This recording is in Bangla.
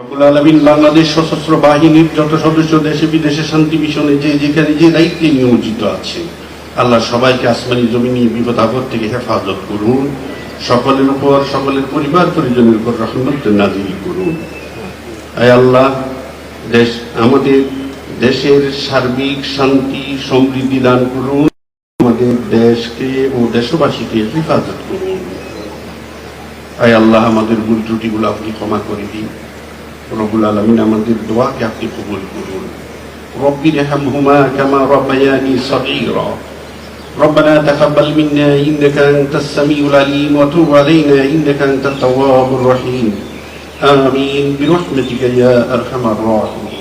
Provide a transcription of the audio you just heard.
রব্বুল আলামিন বাংলাদেশ সশস্ত্র বাহিনীর যত সদস্য দেশে বিদেশে শান্তি মিশনে যে যেখানে যে দায়িত্বে নিয়োজিত আছে, আল্লাহ সবাইকে আসমানি জমিনি বিপদ আপদ থেকে হেফাজত করুন। সকলের উপর, সকলের পরিবার পরিজনের উপর রহমত নাযিল করুন। আয় আল্লাহ, আমাদের দেশের সার্বিক শান্তি সমৃদ্ধি দান করুন। আমাদের দেশকে ও দেশবাসীকে হেফাজত করুন। আয় আল্লাহ, আমাদের ভুল ত্রুটিগুলো আপনি ক্ষমা করে দিন। রব্বুল আলামিন আমাদের দোয়াকে আপনি কবুল করুন। রব্বিরহামহুমা কামা রাব্বায়ানি সগীরা। ربنا تقبل منا إنك أنت السميع العليم وتب علينا إنك أنت التواب الرحيم. آمين برحمتك يا أرحم الراحمين.